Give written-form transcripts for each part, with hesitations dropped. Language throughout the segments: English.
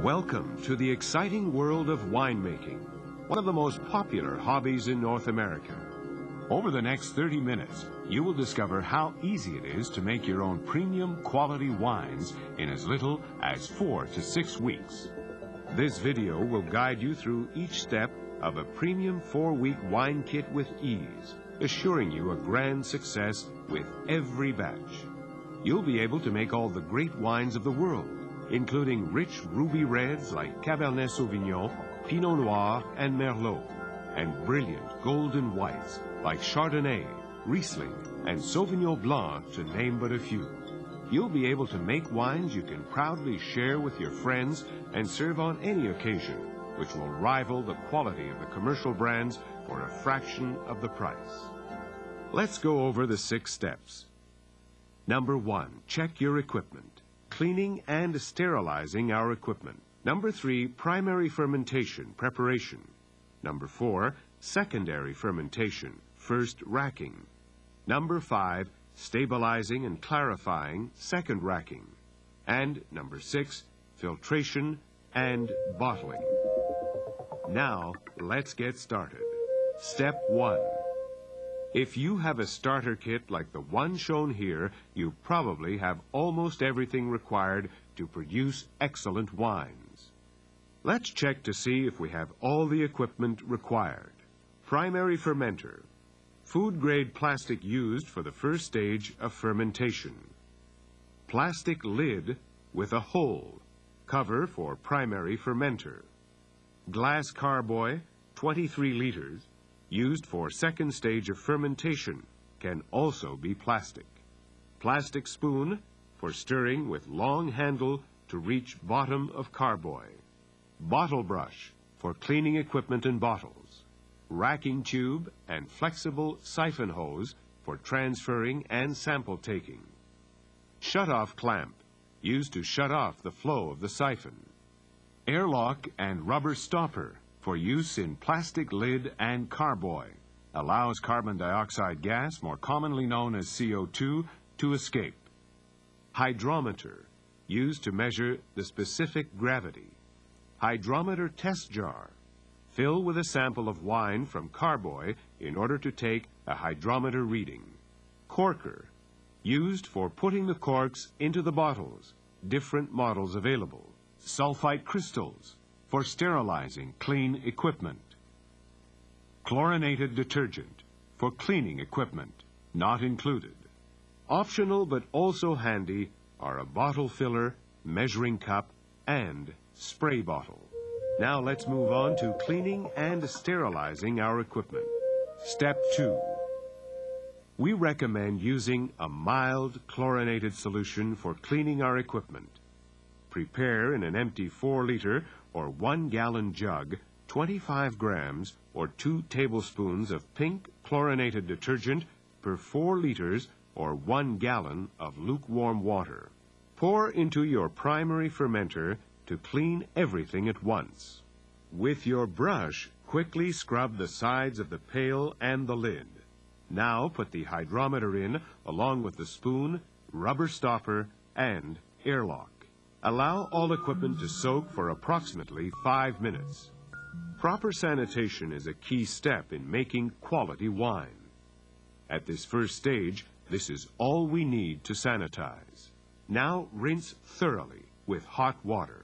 Welcome to the exciting world of winemaking, one of the most popular hobbies in North America. Over the next 30 minutes, you will discover how easy it is to make your own premium quality wines in as little as 4 to 6 weeks. This video will guide you through each step of a premium 4-week wine kit with ease, assuring you a grand success with every batch. You'll be able to make all the great wines of the world, including rich ruby reds like Cabernet Sauvignon, Pinot Noir, and Merlot, and brilliant golden whites like Chardonnay, Riesling, and Sauvignon Blanc, to name but a few. You'll be able to make wines you can proudly share with your friends and serve on any occasion, which will rival the quality of the commercial brands for a fraction of the price. Let's go over the 6 steps. Number 1, check your equipment. Cleaning and sterilizing our equipment. Number 3, primary fermentation preparation. Number 4, secondary fermentation, first racking. Number 5, stabilizing and clarifying, second racking. And number 6, filtration and bottling. Now, let's get started. Step 1. If you have a starter kit like the one shown here, you probably have almost everything required to produce excellent wines. Let's check to see if we have all the equipment required. Primary fermenter. Food-grade plastic used for the first stage of fermentation. Plastic lid with a hole. Cover for primary fermenter. Glass carboy, 23 liters. Used for second stage of fermentation, can also be plastic. Plastic spoon for stirring with long handle to reach bottom of carboy. Bottle brush for cleaning equipment and bottles. Racking tube and flexible siphon hose for transferring and sample taking. Shut-off clamp used to shut off the flow of the siphon. Airlock and rubber stopper for use in plastic lid and carboy, allows carbon dioxide gas, more commonly known as CO2, to escape. Hydrometer, used to measure the specific gravity. Hydrometer test jar, fill with a sample of wine from carboy in order to take a hydrometer reading. Corker, used for putting the corks into the bottles, different models available. Sulfite crystals, for sterilizing clean equipment. Chlorinated detergent for cleaning equipment, not included. Optional but also handy are a bottle filler, measuring cup, and spray bottle. Now let's move on to cleaning and sterilizing our equipment. Step 2. We recommend using a mild chlorinated solution for cleaning our equipment. Prepare in an empty 4-liter or 1-gallon jug, 25 grams or 2 tablespoons of pink chlorinated detergent per 4 liters or 1 gallon of lukewarm water. Pour into your primary fermenter to clean everything at once. With your brush, quickly scrub the sides of the pail and the lid. Now put the hydrometer in along with the spoon, rubber stopper, and airlock. Allow all equipment to soak for approximately 5 minutes. Proper sanitation is a key step in making quality wine. At this first stage, this is all we need to sanitize. Now rinse thoroughly with hot water.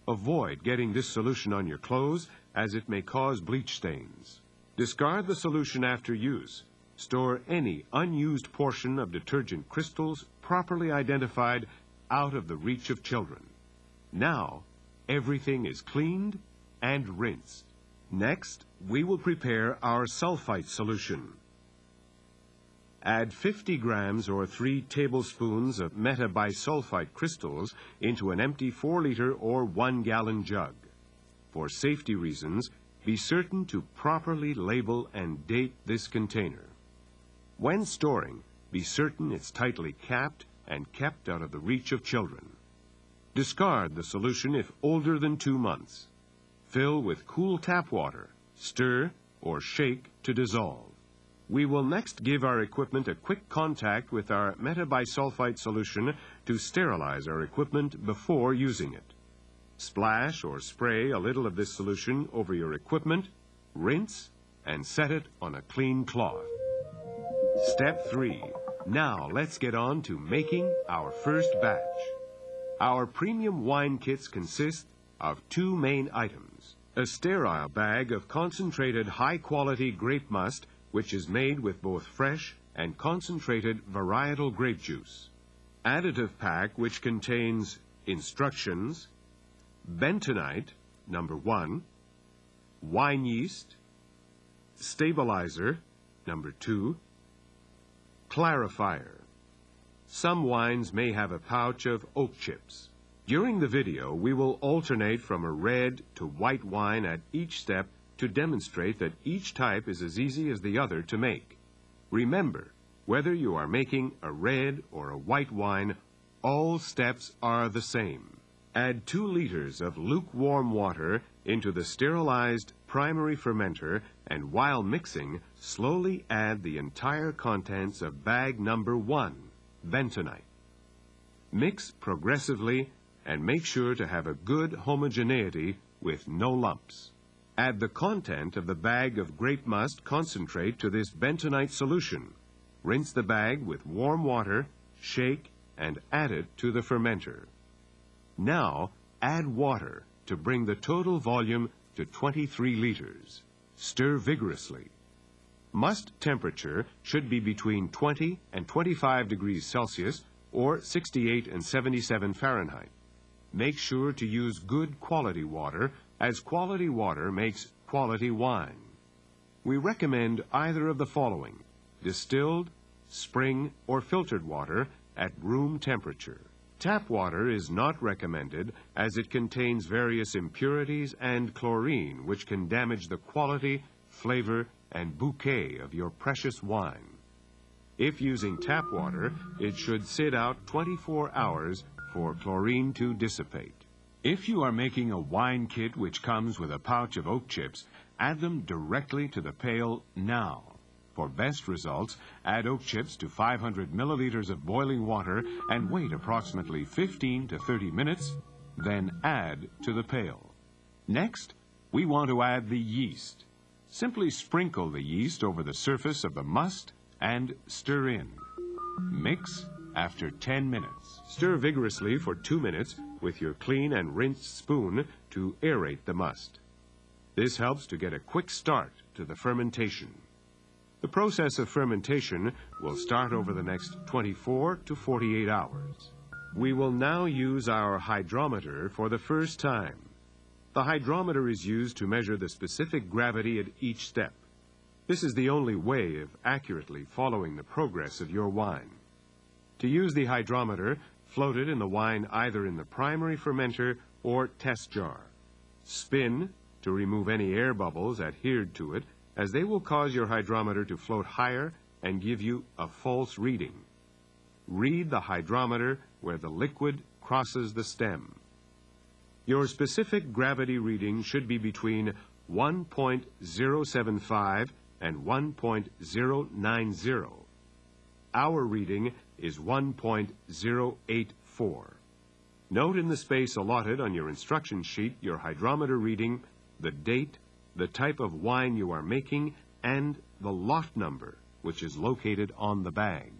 Avoid getting this solution on your clothes, as it may cause bleach stains. Discard the solution after use. Store any unused portion of detergent crystals properly identified out of the reach of children. Now, everything is cleaned and rinsed. Next, we will prepare our sulfite solution. Add 50 grams or 3 tablespoons of metabisulfite crystals into an empty 4-liter or 1-gallon jug. For safety reasons, be certain to properly label and date this container. When storing, be certain it's tightly capped and kept out of the reach of children. Discard the solution if older than 2 months. Fill with cool tap water, stir, or shake to dissolve. We will next give our equipment a quick contact with our metabisulfite solution to sterilize our equipment before using it. Splash or spray a little of this solution over your equipment, rinse, and set it on a clean cloth. Step 3. Now let's get on to making our first batch. Our premium wine kits consist of 2 main items. A sterile bag of concentrated high-quality grape must, which is made with both fresh and concentrated varietal grape juice. Additive pack, which contains instructions, bentonite, number 1, wine yeast, stabilizer, number 2, clarifier. Some wines may have a pouch of oak chips. During the video, we will alternate from a red to white wine at each step to demonstrate that each type is as easy as the other to make. Remember, whether you are making a red or a white wine, all steps are the same. Add 2 liters of lukewarm water into the sterilized primary fermenter, and while mixing, slowly add the entire contents of bag number 1, bentonite. Mix progressively and make sure to have a good homogeneity with no lumps. Add the content of the bag of grape must concentrate to this bentonite solution. Rinse the bag with warm water, shake, and add it to the fermenter. Now, add water to bring the total volume to 23 liters. Stir vigorously. Must temperature should be between 20 and 25 degrees Celsius or 68 and 77 Fahrenheit. Make sure to use good quality water, as quality water makes quality wine. We recommend either of the following: distilled, spring, or filtered water at room temperature. Tap water is not recommended as it contains various impurities and chlorine which can damage the quality, flavor, and bouquet of your precious wine. If using tap water, it should sit out 24 hours for chlorine to dissipate. If you are making a wine kit which comes with a pouch of oak chips, add them directly to the pail now. For best results, add oak chips to 500 milliliters of boiling water and wait approximately 15 to 30 minutes, then add to the pail. Next, we want to add the yeast. Simply sprinkle the yeast over the surface of the must and stir in. Mix after 10 minutes. Stir vigorously for 2 minutes with your clean and rinsed spoon to aerate the must. This helps to get a quick start to the fermentation. The process of fermentation will start over the next 24 to 48 hours. We will now use our hydrometer for the first time. The hydrometer is used to measure the specific gravity at each step. This is the only way of accurately following the progress of your wine. To use the hydrometer, float it in the wine either in the primary fermenter or test jar. Spin to remove any air bubbles adhered to it, as they will cause your hydrometer to float higher and give you a false reading. Read the hydrometer where the liquid crosses the stem. Your specific gravity reading should be between 1.075 and 1.090. Our reading is 1.084. Note in the space allotted on your instruction sheet your hydrometer reading, the date, the type of wine you are making, and the lot number, which is located on the bag.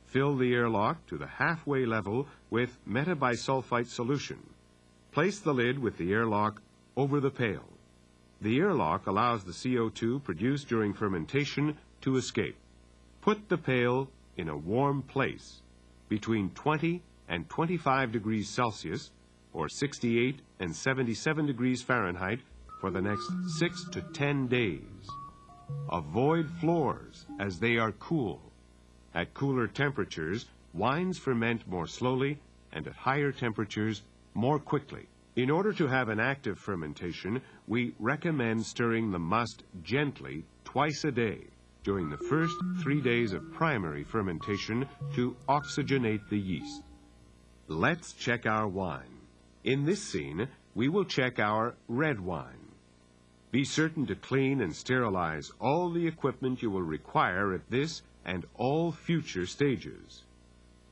Fill the airlock to the halfway level with metabisulfite solution. Place the lid with the airlock over the pail. The airlock allows the CO2 produced during fermentation to escape. Put the pail in a warm place, between 20 and 25 degrees Celsius, or 68 and 77 degrees Fahrenheit, for the next 6 to 10 days. Avoid floors as they are cool. At cooler temperatures, wines ferment more slowly, and at higher temperatures, more quickly. In order to have an active fermentation, we recommend stirring the must gently twice a day during the first 3 days of primary fermentation to oxygenate the yeast. Let's check our wine. In this scene, we will check our red wine. Be certain to clean and sterilize all the equipment you will require at this and all future stages.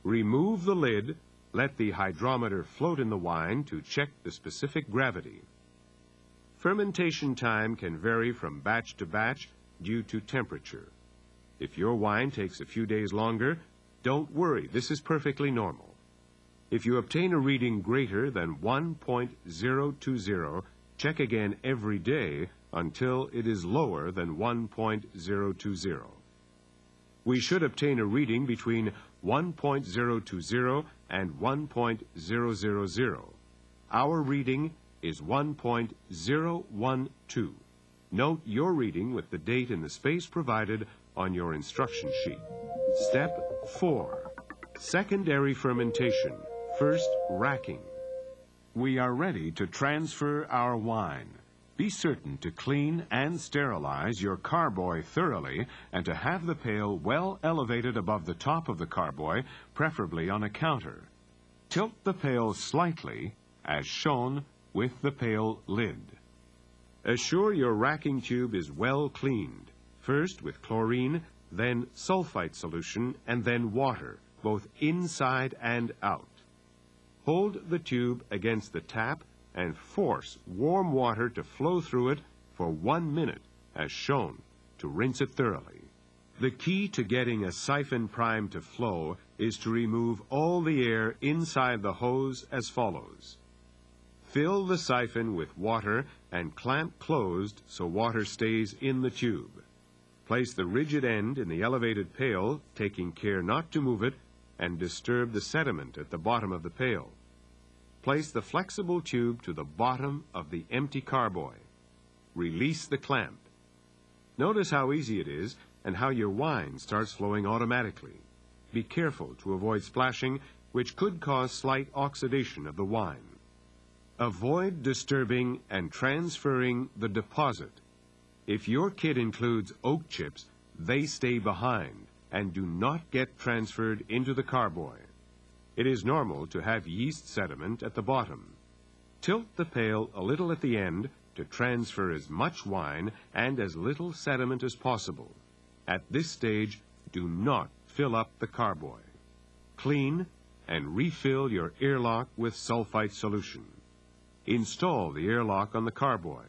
Remove the lid Let the hydrometer float in the wine to check the specific gravity. Fermentation time can vary from batch to batch due to temperature. If your wine takes a few days longer, don't worry, this is perfectly normal. If you obtain a reading greater than 1.020, check again every day until it is lower than 1.020. We should obtain a reading between 1.020 and 1.000. Our reading is 1.012. Note your reading with the date in the space provided on your instruction sheet. Step 4. Secondary fermentation. First, racking. We are ready to transfer our wine. Be certain to clean and sterilize your carboy thoroughly and to have the pail well elevated above the top of the carboy, preferably on a counter. Tilt the pail slightly, as shown with the pail lid. Assure your racking tube is well cleaned, first with chlorine, then sulfite solution, and then water, both inside and out. Hold the tube against the tap and force warm water to flow through it for 1 minute, as shown, to rinse it thoroughly. The key to getting a siphon prime to flow is to remove all the air inside the hose as follows. Fill the siphon with water and clamp closed so water stays in the tube. Place the rigid end in the elevated pail, taking care not to move it and disturb the sediment at the bottom of the pail. Place the flexible tube to the bottom of the empty carboy. Release the clamp. Notice how easy it is and how your wine starts flowing automatically. Be careful to avoid splashing, which could cause slight oxidation of the wine. Avoid disturbing and transferring the deposit. If your kit includes oak chips, they stay behind and do not get transferred into the carboy. It is normal to have yeast sediment at the bottom. Tilt the pail a little at the end to transfer as much wine and as little sediment as possible. At this stage, do not fill up the carboy. Clean and refill your airlock with sulfite solution. Install the airlock on the carboy.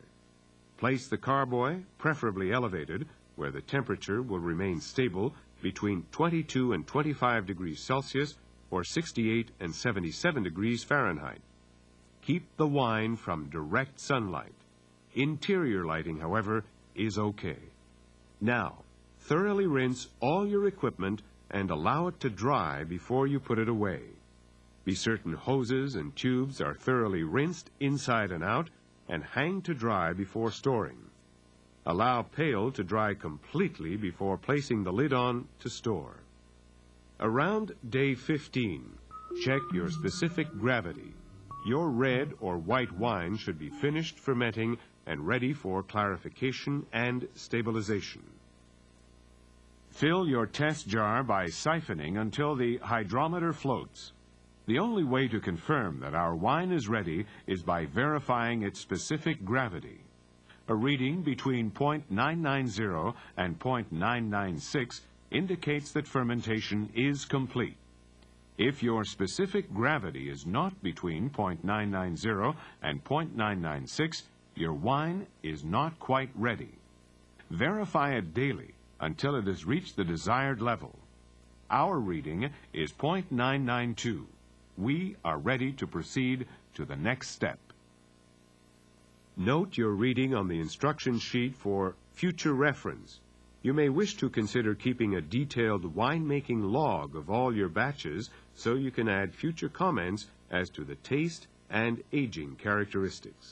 Place the carboy, preferably elevated, where the temperature will remain stable between 22 and 25 degrees Celsius or 68 and 77 degrees Fahrenheit. Keep the wine from direct sunlight. Interior lighting, however, is okay. Now, thoroughly rinse all your equipment and allow it to dry before you put it away. Be certain hoses and tubes are thoroughly rinsed inside and out and hang to dry before storing. Allow pail to dry completely before placing the lid on to store. Around day 15, check your specific gravity. Your red or white wine should be finished fermenting and ready for clarification and stabilization. Fill your test jar by siphoning until the hydrometer floats. The only way to confirm that our wine is ready is by verifying its specific gravity. A reading between 0.990 and 0.996 indicates that fermentation is complete. If your specific gravity is not between 0.990 and 0.996, your wine is not quite ready. Verify it daily until it has reached the desired level. Our reading is 0.992. We are ready to proceed to the next step. Note your reading on the instruction sheet for future reference. You may wish to consider keeping a detailed winemaking log of all your batches so you can add future comments as to the taste and aging characteristics.